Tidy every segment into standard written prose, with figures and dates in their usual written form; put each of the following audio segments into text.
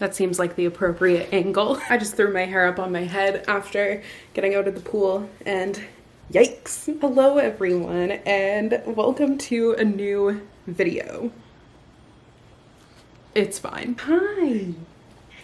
That seems like the appropriate angle. I just threw my hair up on my head after getting out of the pool and yikes. Hello everyone and welcome to a new video. It's fine. Hi.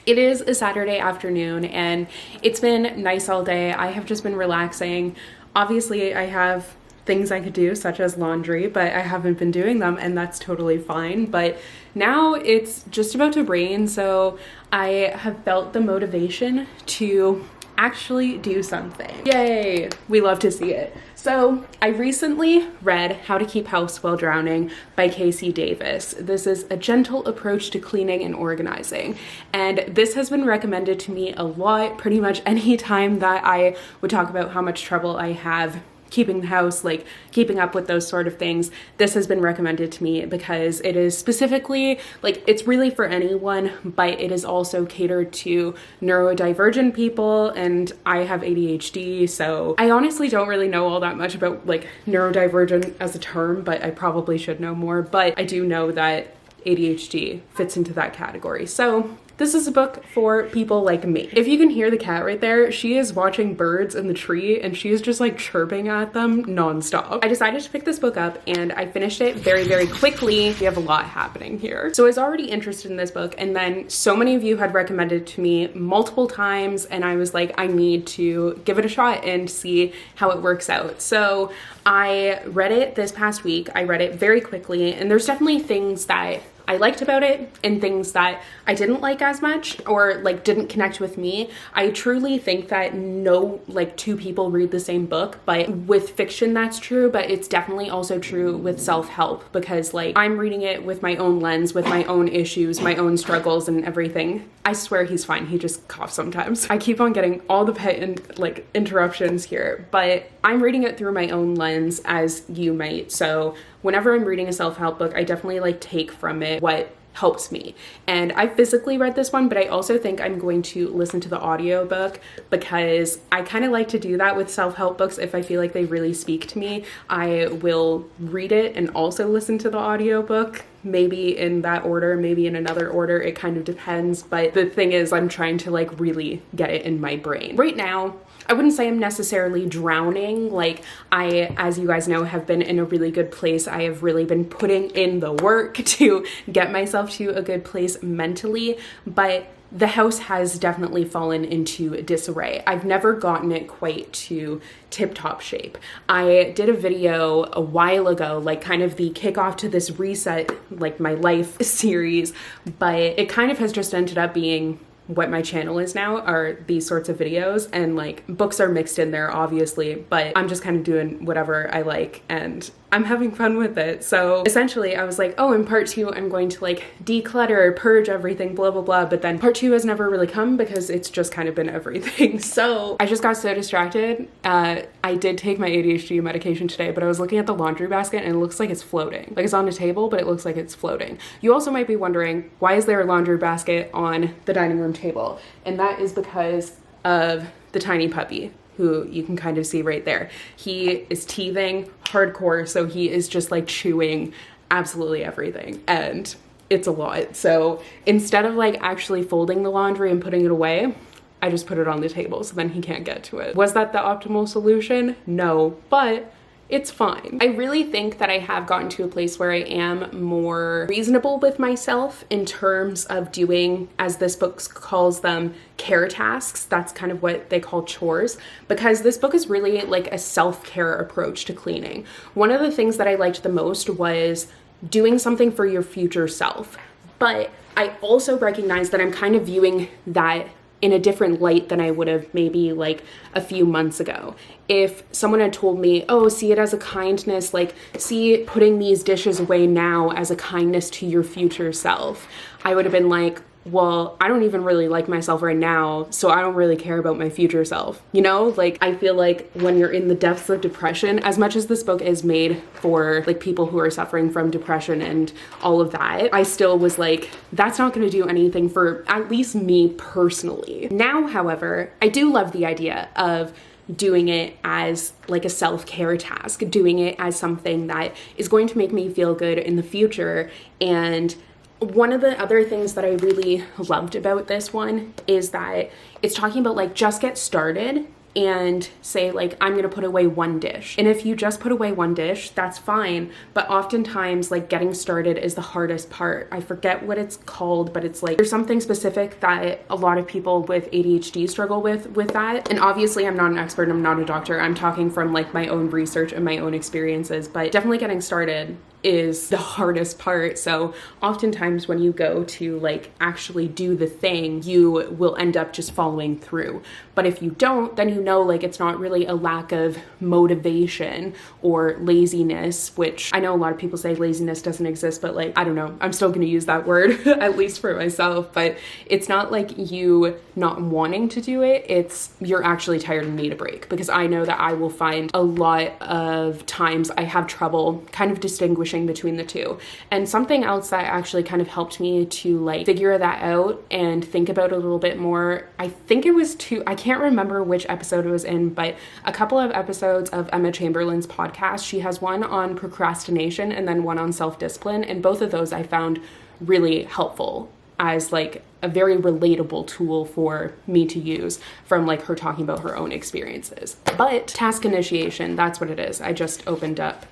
It is a Saturday afternoon and it's been nice all day. I have just been relaxing. Obviously I have things I could do such as laundry, but I haven't been doing them and that's totally fine. But now it's just about to rain, so I have felt the motivation to actually do something. Yay! We love to see it. So I recently read How to Keep House While Drowning by Casey Davis. This is a gentle approach to cleaning and organizing. And this has been recommended to me a lot, pretty much any time that I would talk about how much trouble I have keeping the house, like keeping up with those sort of things. This has been recommended to me because it is specifically, like, it's really for anyone, but it is also catered to neurodivergent people, and I have ADHD, so I honestly don't really know all that much about like neurodivergent as a term, but I probably should know more. But I do know that ADHD fits into that category. So this is a book for people like me. If you can hear the cat right there, she is watching birds in the tree and she is just like chirping at them nonstop. I decided to pick this book up and I finished it very, very quickly. We have a lot happening here. So I was already interested in this book, and then so many of you had recommended it to me multiple times, and I was like, I need to give it a shot and see how it works out. So I read it this past week. I read it very quickly, and there's definitely things that I liked about it and things that I didn't like as much or like didn't connect with me. I truly think that no like two people read the same book, but with fiction that's true, but it's definitely also true with self-help, because like I'm reading it with my own lens, with my own issues, my own struggles and everything. I swear he's fine. He just coughs sometimes. I keep on getting all the pet and like interruptions here, but I'm reading it through my own lens as you might. So whenever I'm reading a self-help book, I definitely like take from it what helps me. And I physically read this one, but I also think I'm going to listen to the audiobook, because I kind of like to do that with self-help books. If I feel like they really speak to me, I will read it and also listen to the audiobook. Maybe in that order, maybe in another order, it kind of depends. But the thing is, I'm trying to like really get it in my brain. Right now, I wouldn't say I'm necessarily drowning. Like I, as you guys know, have been in a really good place. I have really been putting in the work to get myself to a good place mentally, but the house has definitely fallen into disarray. I've never gotten it quite to tip-top shape. I did a video a while ago, like kind of the kickoff to this reset, like my life series, but it kind of has just ended up being what my channel is now, are these sorts of videos, and like books are mixed in there obviously, but I'm just kind of doing whatever I like and I'm having fun with it. So essentially I was like, oh, in part 2 I'm going to like declutter, purge everything, blah blah blah, but then part 2 has never really come because it's just kind of been everything. So I just got so distracted. I did take my ADHD medication today, but I was looking at the laundry basket and it looks like it's floating. Like it's on the table, but it looks like it's floating. You also might be wondering, why is there a laundry basket on the dining room table? And that is because of the tiny puppy, who you can kind of see right there. He is teething hardcore, so he is just like chewing absolutely everything, and it's a lot. So instead of like actually folding the laundry and putting it away, I just put it on the table so then he can't get to it. Was that the optimal solution? No, but it's fine. I really think that I have gotten to a place where I am more reasonable with myself in terms of doing, as this book calls them, care tasks. That's kind of what they call chores, because this book is really like a self-care approach to cleaning. One of the things that I liked the most was doing something for your future self, but I also recognize that I'm kind of viewing that in a different light than I would have maybe like a few months ago. If someone had told me, oh, see it as a kindness, like see putting these dishes away now as a kindness to your future self, I would have been like, well, I don't even really like myself right now, so I don't really care about my future self. You know, like I feel like when you're in the depths of depression, as much as this book is made for like people who are suffering from depression and all of that, I still was like, that's not going to do anything for at least me personally. Now, however, I do love the idea of doing it as like a self-care task, doing it as something that is going to make me feel good in the future, and One of the other things that I really loved about this one is that it's talking about like just get started and say like, I'm gonna put away one dish. And if you just put away one dish, that's fine. But oftentimes like getting started is the hardest part. I forget what it's called, but it's like, there's something specific that a lot of people with ADHD struggle with that. And obviously I'm not an expert, I'm not a doctor. I'm talking from like my own research and my own experiences, but definitely getting started is the hardest part. So oftentimes when you go to like actually do the thing, you will end up just following through. But if you don't, then you know like it's not really a lack of motivation or laziness, which I know a lot of people say laziness doesn't exist, but like, I don't know, I'm still going to use that word at least for myself. But it's not like you not wanting to do it, it's you're actually tired and need a break. Because I know that I will find a lot of times I have trouble kind of distinguishing between the two. And something else that actually kind of helped me to like figure that out and think about it a little bit more, I think it was I can't remember which episode it was in, but a couple of episodes of Emma Chamberlain's podcast. She has one on procrastination and then one on self-discipline, and both of those I found really helpful as like a very relatable tool for me to use from like her talking about her own experiences. But task initiation, that's what it is. I just opened up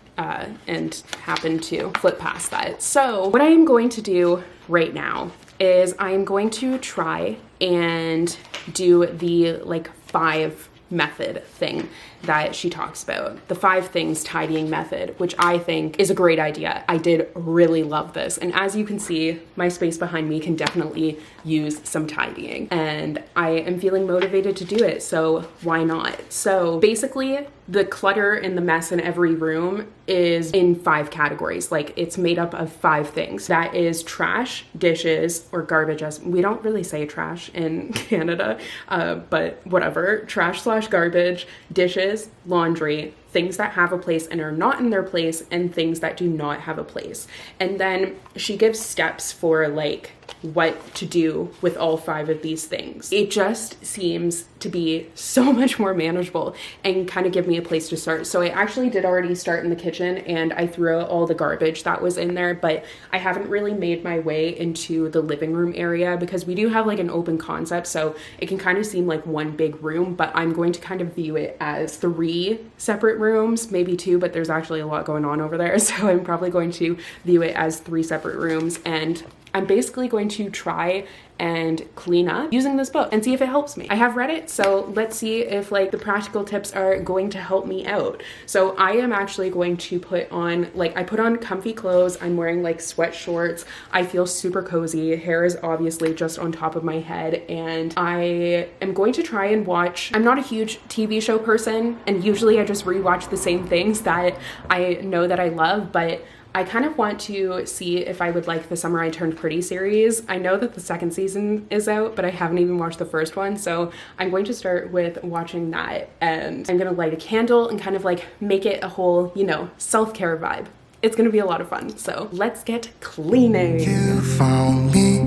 and happened to flip past that. So what I am going to do right now is I am going to try and do the like 5 method thing that she talks about, the 5 things tidying method, which I think is a great idea. I did really love this. And as you can see, my space behind me can definitely use some tidying, and I am feeling motivated to do it. So why not? So basically the clutter and the mess in every room is in 5 categories. Like it's made up of 5 things. That is trash, dishes, or garbage. As we don't really say trash in Canada, but whatever. Trash/garbage, dishes, laundry, things that have a place and are not in their place, and things that do not have a place. And then she gives steps for like what to do with all 5 of these things. It just seems to be so much more manageable and kind of give me a place to start. So I actually did already start in the kitchen and I threw out all the garbage that was in there, but I haven't really made my way into the living room area because we do have like an open concept, so it can kind of seem like one big room, but I'm going to kind of view it as 3 separate rooms, maybe 2, but there's actually a lot going on over there. So I'm probably going to view it as 3 separate rooms, and I'm basically going to try and clean up using this book and see if it helps me. I have read it, so let's see if like the practical tips are going to help me out. So I am actually going to put on, like I put on comfy clothes. I'm wearing like sweat shorts. I feel super cozy. Hair is obviously just on top of my head, and I am going to try and watch. I'm not a huge TV show person, and usually I just rewatch the same things that I know that I love, but I kind of want to see if I would like the Summer I Turned Pretty series. I know that the 2nd season is out, but I haven't even watched the 1st one. So I'm going to start with watching that, and I'm going to light a candle and kind of like make it a whole, you know, self-care vibe. It's going to be a lot of fun. So let's get cleaning. You found me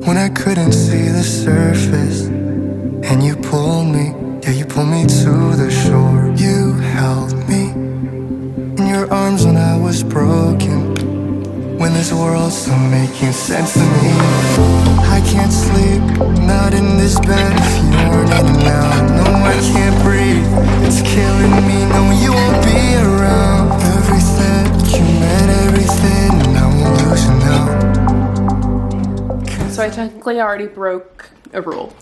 when I couldn't see the surface, and you pulled me, yeah, you pulled me to the shore. You held me in your arms when I was broken, when this world stopped making sense to me. I can't sleep, not in this bed if you aren't in and out. No, I can't breathe, it's killing me. No, you won't be around. Everything, you meant everything, now I'm losing out. So I technically already broke a rule.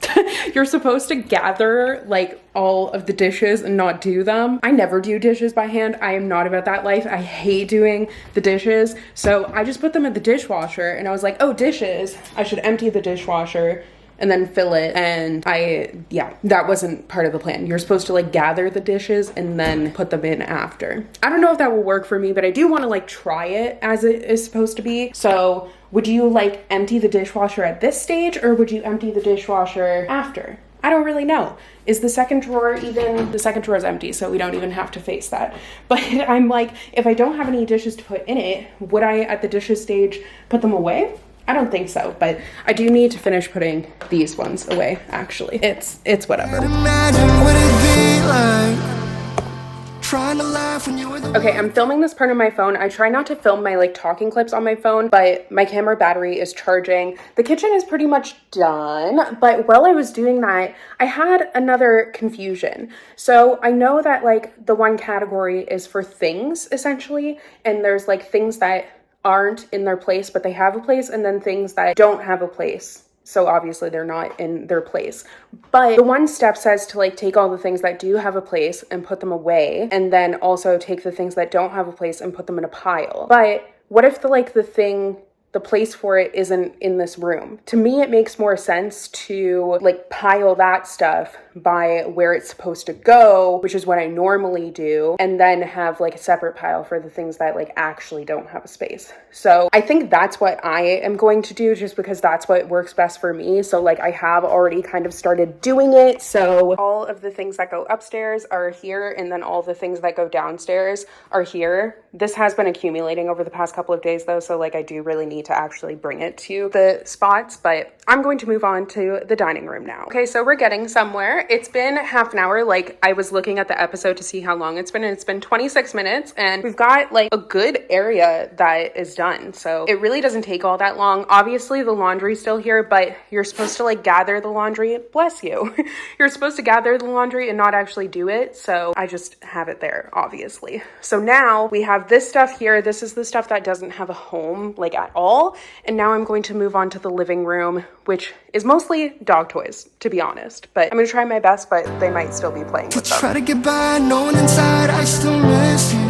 You're supposed to gather like all of the dishes and not do them. I never do dishes by hand. I am not about that life. I hate doing the dishes. So I just put them in the dishwasher, and I was like, oh, dishes, I should empty the dishwasher and then fill it. And that wasn't part of the plan. You're supposed to like gather the dishes and then put them in after. I don't know if that will work for me, but I do want to like try it as it is supposed to be. So would you like empty the dishwasher at this stage, or would you empty the dishwasher after? I don't really know. Is the second drawer even, the second drawer is empty, so we don't even have to face that. But I'm like, if I don't have any dishes to put in it, would I at the dishes stage put them away? I don't think so, but I do need to finish putting these ones away, actually. It's whatever. Imagine what it'd be like Trying to laugh when you were the Okay, I'm filming this part on my phone. I try not to film my like talking clips on my phone, but my camera battery is charging. The kitchen is pretty much done, but while I was doing that, I had another confusion. So I know that like the one category is for things essentially, and there's like things that aren't in their place, but they have a place, and then things that don't have a place. So obviously they're not in their place. But the one step says to like take all the things that do have a place and put them away, and then also take the things that don't have a place and put them in a pile. But what if the place for it isn't in this room? To me, it makes more sense to like pile that stuff by where it's supposed to go, which is what I normally do, and then have like a separate pile for the things that like actually don't have a space. So I think that's what I am going to do, just because that's what works best for me. So like I have already kind of started doing it. So all of the things that go upstairs are here, and then all the things that go downstairs are here. This has been accumulating over the past couple of days though, so like I do really need to actually bring it to the spots, but I'm going to move on to the dining room now. Okay, so we're getting somewhere. It's been half an hour. Like I was looking at the episode to see how long it's been, and it's been 26 minutes, and we've got like a good area that is done. So it really doesn't take all that long. Obviously the laundry's still here, but you're supposed to like gather the laundry. Bless you. You're supposed to gather the laundry and not actually do it. So I just have it there, obviously. So now we have this stuff here. This is the stuff that doesn't have a home like at all. And now I'm going to move on to the living room, which is mostly dog toys, to be honest. But I'm gonna try my best, but they might still be playing with them. try to get by, knowing inside I still miss you.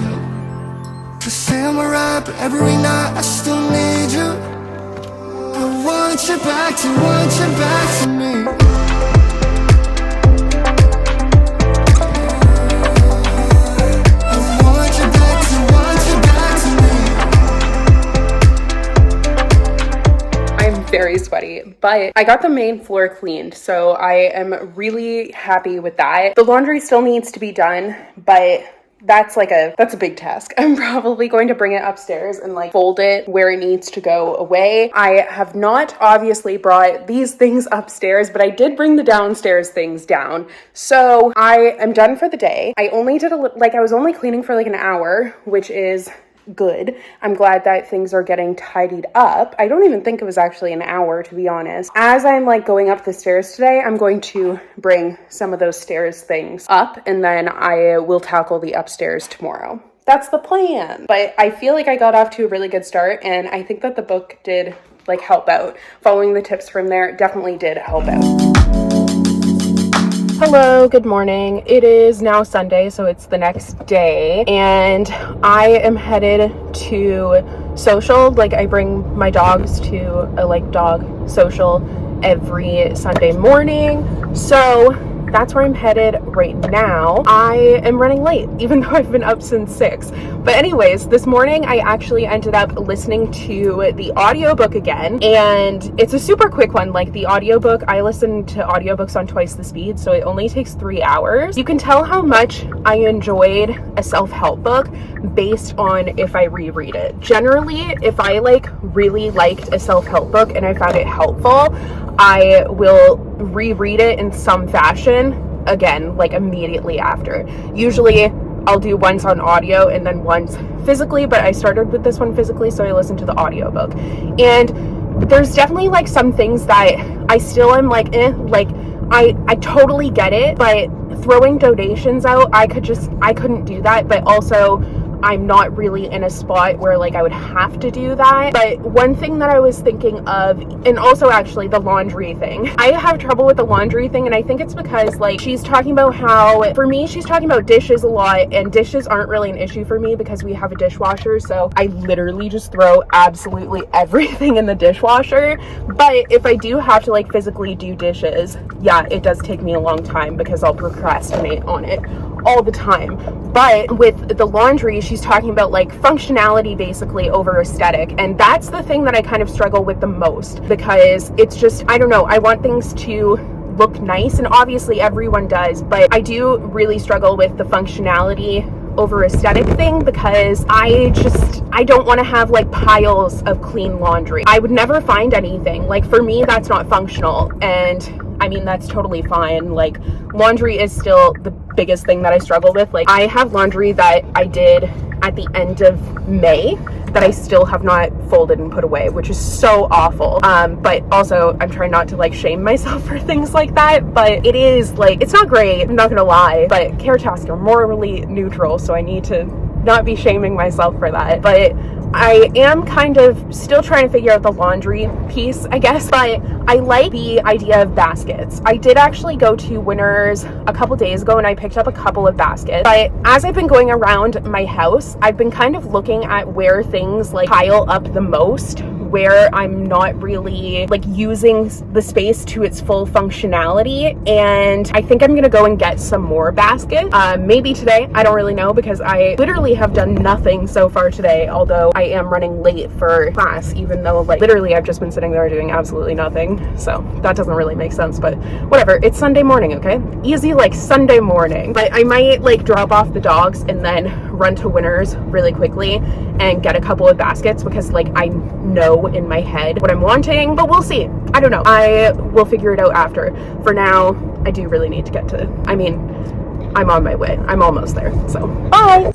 The same we're right, but every night I still need you. I want you back to me. Very sweaty, but I got the main floor cleaned, so I am really happy with that. The laundry still needs to be done, but that's a big task. I'm probably going to bring it upstairs and like fold it where it needs to go away. I have not obviously brought these things upstairs, but I did bring the downstairs things down. So I am done for the day. I only did I was only cleaning for like an hour, which is good. I'm glad that things are getting tidied up. I don't even think it was actually an hour, to be honest. As I'm like going up the stairs today, I'm going to bring some of those stairs things up, and then I will tackle the upstairs tomorrow. That's the plan. But I feel like I got off to a really good start, and I think that the book did like help out. Following the tips from there definitely did help out. Hello, good morning. It is now Sunday, so it's the next day, and I am headed to social. Like I bring my dogs to a like dog social every Sunday morning. So that's where I'm headed right now. I am running late, even though I've been up since 6. But anyways, this morning I actually ended up listening to the audiobook again, and it's a super quick one. Like the audiobook, I listen to audiobooks on twice the speed, so it only takes 3 hours. You can tell how much I enjoyed a self-help book based on if I reread it. Generally, if I like really liked a self-help book and I found it helpful, I will reread it in some fashion again, like immediately after. Usually I'll do once on audio and then once physically, but I started with this one physically, so I listened to the audiobook. And there's definitely like some things that I still am like, I totally get it, but throwing donations out, I couldn't do that. But also I'm not really in a spot where like I would have to do that. But one thing that I was thinking of, and also actually the laundry thing, I have trouble with the laundry thing, and I think it's because like she's talking about how, for me, she's talking about dishes a lot, and dishes aren't really an issue for me because we have a dishwasher, so I literally just throw absolutely everything in the dishwasher. But if I do have to like physically do dishes, yeah, it does take me a long time because I'll procrastinate on it all the time. But with the laundry, she's talking about like functionality basically over aesthetic, and that's the thing that I kind of struggle with the most, because it's just, I don't know, I want things to look nice, and obviously everyone does, but I do really struggle with the functionality over aesthetic thing, because I don't want to have like piles of clean laundry. I would never find anything. Like for me, that's not functional, and I mean, that's totally fine. Like laundry is still the biggest thing that I struggle with. Like, I have laundry that I did at the end of May that I still have not folded and put away, which is so awful. But also I'm trying not to like shame myself for things like that, but it is like, it's not great, I'm not gonna lie, but care tasks are morally neutral, so I need to not be shaming myself for that. But I am kind of still trying to figure out the laundry piece, I guess, but I like the idea of baskets. I did actually go to Winners a couple days ago and I picked up a couple of baskets, but as I've been going around my house, I've been kind of looking at where things like pile up the most, where I'm not really like using the space to its full functionality, and I think I'm gonna go and get some more baskets, maybe today, I don't really know, because I literally have done nothing so far today, although I am running late for class, even though like literally I've just been sitting there doing absolutely nothing, so that doesn't really make sense, but whatever. It's Sunday morning, okay? Easy like Sunday morning. But I might like drop off the dogs and then run to Winners really quickly and get a couple of baskets, because like I know in my head what I'm wanting, but we'll see. I don't know. I will figure it out after. For now, I do really need to get to, I mean, I'm on my way. I'm almost there, so bye!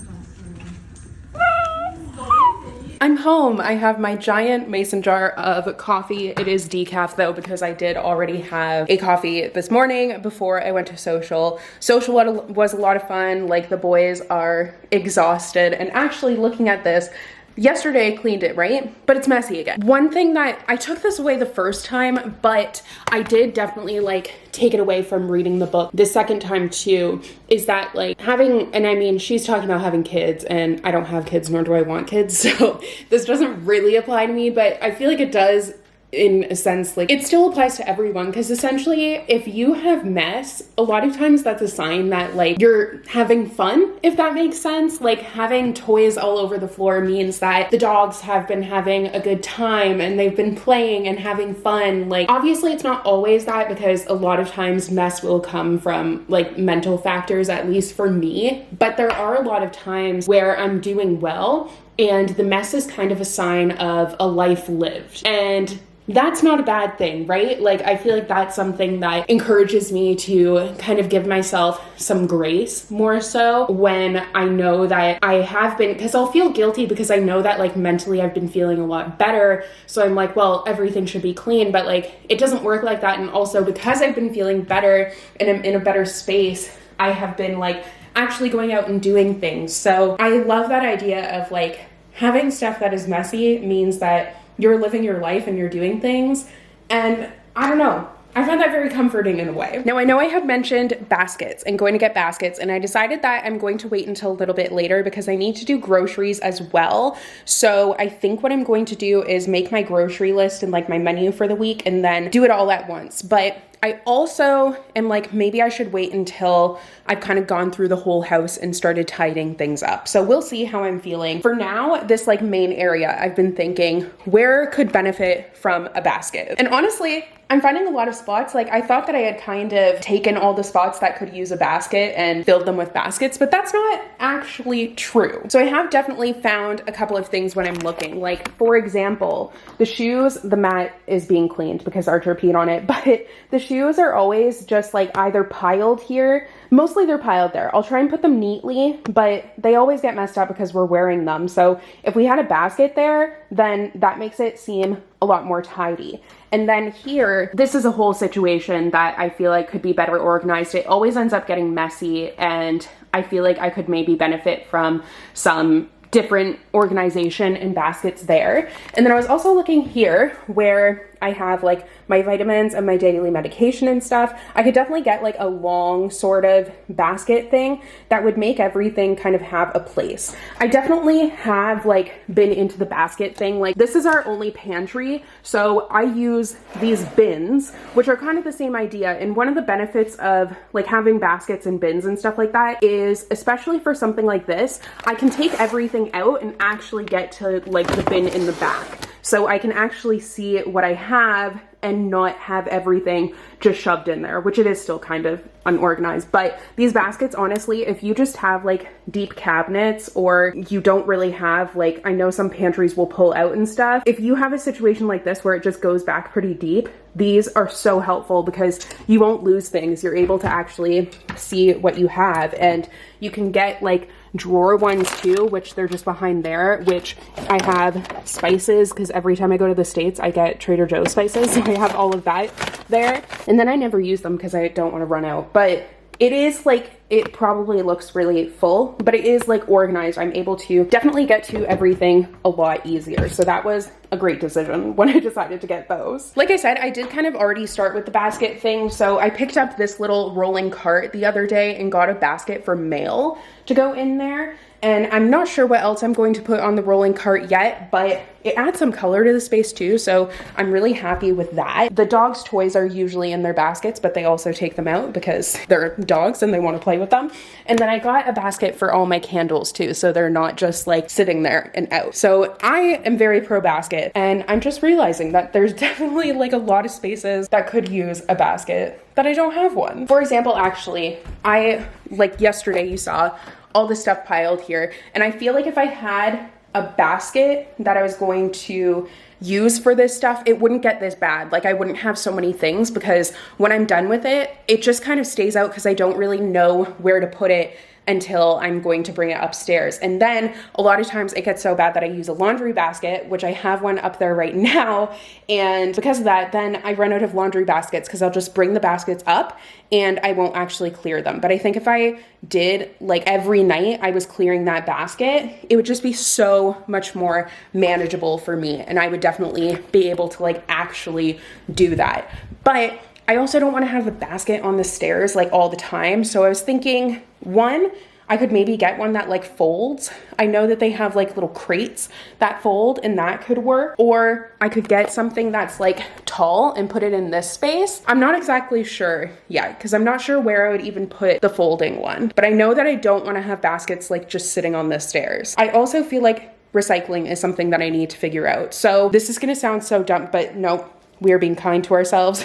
I'm home. I have my giant mason jar of coffee. It is decaf though, because I did already have a coffee this morning before I went to social. Social was a lot of fun. Like, the boys are exhausted, and actually looking at this, yesterday I cleaned it, right? But it's messy again. One thing that I took this away the first time, but I did definitely like take it away from reading the book the second time too, is that like having, and I mean, she's talking about having kids, and I don't have kids, nor do I want kids, so this doesn't really apply to me, but I feel like it does in a sense. Like, it still applies to everyone, because essentially if you have mess, a lot of times that's a sign that like you're having fun, if that makes sense. Like, having toys all over the floor means that the dogs have been having a good time and they've been playing and having fun. Like, obviously it's not always that, because a lot of times mess will come from like mental factors, at least for me, but there are a lot of times where I'm doing well and the mess is kind of a sign of a life lived, and that's not a bad thing, right? Like, I feel like that's something that encourages me to kind of give myself some grace more so when I know that I have been, because I'll feel guilty because I know that like mentally I've been feeling a lot better. So I'm like, well, everything should be clean, but like it doesn't work like that. And also because I've been feeling better and I'm in a better space, I have been like actually going out and doing things. So I love that idea of like having stuff that is messy means that you're living your life and you're doing things. And I don't know, I found that very comforting in a way. Now, I know I had mentioned baskets and going to get baskets, and I decided that I'm going to wait until a little bit later because I need to do groceries as well. So I think what I'm going to do is make my grocery list and like my menu for the week and then do it all at once. But I also am like, maybe I should wait until I've kind of gone through the whole house and started tidying things up. So we'll see how I'm feeling. For now, this like main area, I've been thinking where could benefit from a basket. And honestly, I'm finding a lot of spots. Like, I thought that I had kind of taken all the spots that could use a basket and filled them with baskets, but that's not actually true. So I have definitely found a couple of things when I'm looking. Like, for example, the shoes, the mat is being cleaned because Archer peed on it, but the shoes are always just like either piled here. Mostly they're piled there. I'll try and put them neatly, but they always get messed up because we're wearing them. So if we had a basket there, then that makes it seem a lot more tidy. And then here, this is a whole situation that I feel like could be better organized. It always ends up getting messy, and I feel like I could maybe benefit from some different organization and baskets there. And then I was also looking here where I have like my vitamins and my daily medication and stuff. I could definitely get like a long sort of basket thing that would make everything kind of have a place. I definitely have like been into the basket thing. Like, this is our only pantry, so I use these bins, which are kind of the same idea. And one of the benefits of like having baskets and bins and stuff like that is, especially for something like this, I can take everything out and actually get to like the bin in the back. so I can actually see what I have and not have everything just shoved in there, which it is still kind of unorganized. But these baskets, honestly, if you just have like deep cabinets, or you don't really have, like, I know some pantries will pull out and stuff. If you have a situation like this where it just goes back pretty deep, these are so helpful because you won't lose things. You're able to actually see what you have, and you can get like drawer ones too, which they're just behind there, which I have spices because every time I go to the States, I get Trader Joe's spices. So I have all of that there, and then I never use them because I don't want to run out. But it is like, it probably looks really full, but it is like organized. I'm able to definitely get to everything a lot easier. So that was a great decision when I decided to get those. Like I said, I did kind of already start with the basket thing. So I picked up this little rolling cart the other day and got a basket for mail to go in there. And I'm not sure what else I'm going to put on the rolling cart yet, but it adds some color to the space too, so I'm really happy with that. The dogs' toys are usually in their baskets, but they also take them out because they're dogs and they want to play with them. And then I got a basket for all my candles too, so they're not just like sitting there and out. So I am very pro basket, and I'm just realizing that there's definitely like a lot of spaces that could use a basket that I don't have one. For example, actually, like yesterday you saw all this stuff piled here, and I feel like if I had a basket that I was going to use for this stuff, it wouldn't get this bad. Like, I wouldn't have so many things, because when I'm done with it, it just kind of stays out because I don't really know where to put it until I'm going to bring it upstairs. And then a lot of times it gets so bad that I use a laundry basket, which I have one up there right now. And because of that, then I run out of laundry baskets because I'll just bring the baskets up and I won't actually clear them. But I think if I did, like, every night I was clearing that basket, it would just be so much more manageable for me. And I would definitely be able to like actually do that. But I also don't want to have the basket on the stairs like all the time. So I was thinking, one, I could maybe get one that like folds. I know that they have like little crates that fold, and that could work. Or I could get something that's like tall and put it in this space. I'm not exactly sure yet because I'm not sure where I would even put the folding one. But I know that I don't want to have baskets like just sitting on the stairs. I also feel like recycling is something that I need to figure out. So this is going to sound so dumb, but no, we are being kind to ourselves.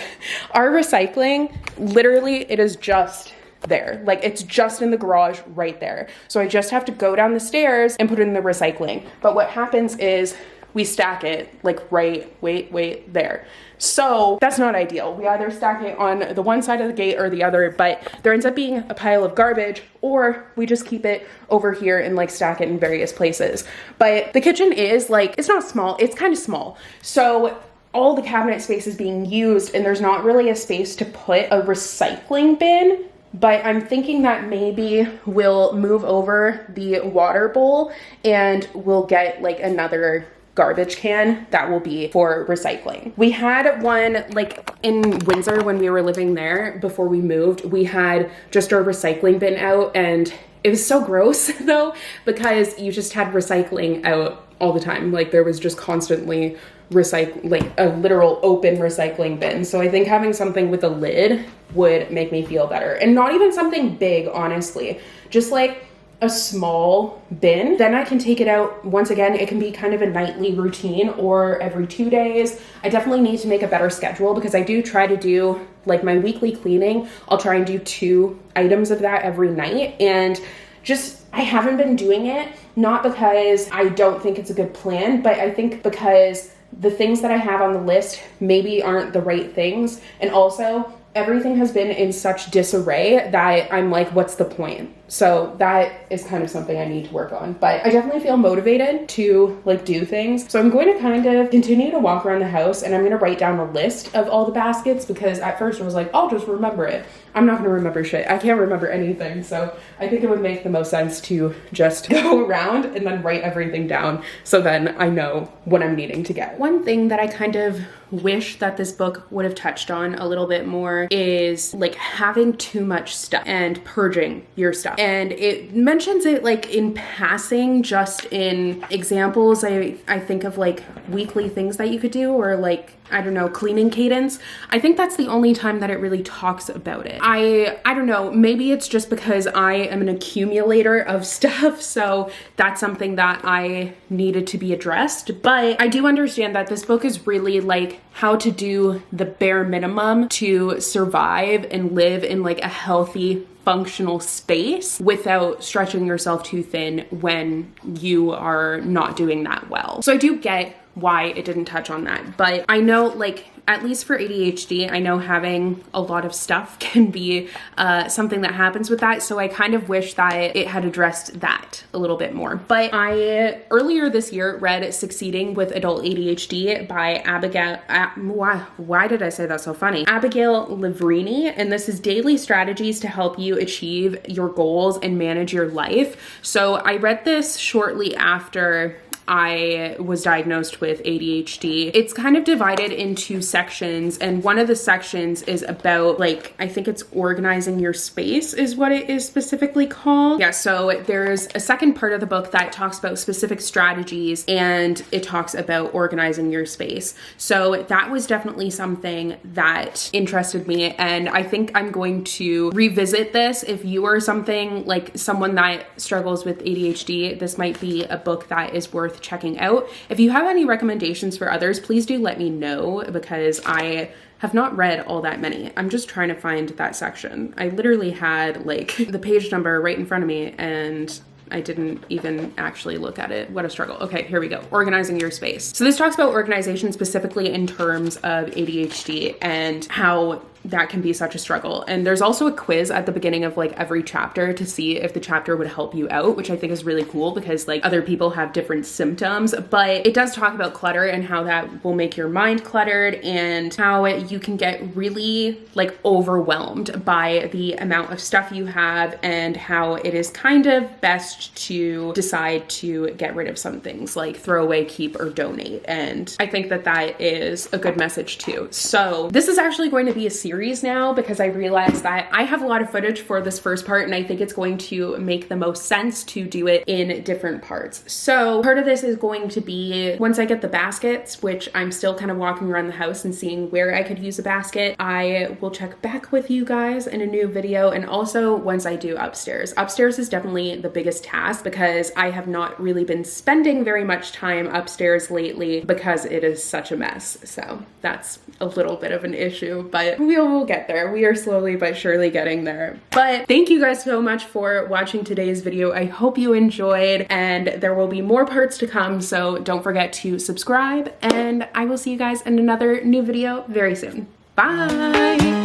Our recycling, literally, it is just there. Like, it's just in the garage right there. So I just have to go down the stairs and put it in the recycling. But what happens is we stack it like wait there. So that's not ideal. We either stack it on the one side of the gate or the other, but there ends up being a pile of garbage, or we just keep it over here and like stack it in various places. But the kitchen is like, it's not small, it's kind of small. So all the cabinet space is being used, and there's not really a space to put a recycling bin. But I'm thinking that maybe we'll move over the water bowl and we'll get like another garbage can that will be for recycling. We had one like in Windsor when we were living there before we moved. We had just our recycling bin out, and it was so gross though, because you just had recycling out all the time. Like, there was just constantly like a literal open recycling bin. So I think having something with a lid would make me feel better, and not even something big, honestly, just like a small bin. Then I can take it out. Once again, it can be kind of a nightly routine or every 2 days. I definitely need to make a better schedule because I do try to do like my weekly cleaning. I'll try and do 2 items of that every night, and just I haven't been doing it, not because I don't think it's a good plan, but I think because the things that I have on the list maybe aren't the right things. And also, everything has been in such disarray that I'm like, what's the point? So that is kind of something I need to work on. But I definitely feel motivated to like do things. So I'm going to kind of continue to walk around the house, and I'm going to write down a list of all the baskets, because at first I was like, I'll just remember it. I'm not going to remember shit. I can't remember anything. So I think it would make the most sense to just go around and then write everything down, so then I know what I'm needing to get. One thing that I kind of wish that this book would have touched on a little bit more chapter is like having too much stuff and purging your stuff. And it mentions it like in passing, just in examples. I think of like weekly things that you could do, or like, I don't know, cleaning cadence. I think that's the only time that it really talks about it. I don't know, maybe it's just because I am an accumulator of stuff, so that's something that I needed to be addressed. But I do understand that this book is really like how to do the bare minimum to survive and live in like a healthy, functional space without stretching yourself too thin when you are not doing that well. So I do get why it didn't touch on that, but I know, like, at least for ADHD, I know having a lot of stuff can be something that happens with that. So I kind of wish that it had addressed that a little bit more. But I earlier this year read Succeeding with Adult ADHD by Abigail, why did I say that so funny? Abigail Livrini, and this is daily strategies to help you achieve your goals and manage your life. So I read this shortly after I was diagnosed with ADHD. It's kind of divided into sections, and one of the sections is about, like, I think it's organizing your space is what it is specifically called. Yeah, so there's a second part of the book that talks about specific strategies, and it talks about organizing your space. So that was definitely something that interested me, and I think I'm going to revisit this. If you are someone that struggles with ADHD, this might be a book that is worth checking out. If you have any recommendations for others, please do let me know, because I have not read all that many. I'm just trying to find that section. I literally had like the page number right in front of me and I didn't even actually look at it. What a struggle. Okay, here we go. Organizing your space. So this talks about organization specifically in terms of ADHD and how that can be such a struggle. And there's also a quiz at the beginning of like every chapter to see if the chapter would help you out, which I think is really cool because like other people have different symptoms. But it does talk about clutter and how that will make your mind cluttered, and how you can get really like overwhelmed by the amount of stuff you have, and how it is kind of best to decide to get rid of some things, like throw away, keep, or donate. And I think that that is a good message too. So this is actually going to be a series now, because I realized that I have a lot of footage for this first part, and I think it's going to make the most sense to do it in different parts. So part of this is going to be once I get the baskets, which I'm still kind of walking around the house and seeing where I could use a basket, I will check back with you guys in a new video. And also once I do upstairs. Upstairs is definitely the biggest task, because I have not really been spending very much time upstairs lately because it is such a mess. So that's a little bit of an issue, but we'll get there. We are slowly but surely getting there. But thank you guys so much for watching today's video. I hope you enjoyed, and there will be more parts to come, so don't forget to subscribe, and I will see you guys in another new video very soon. Bye!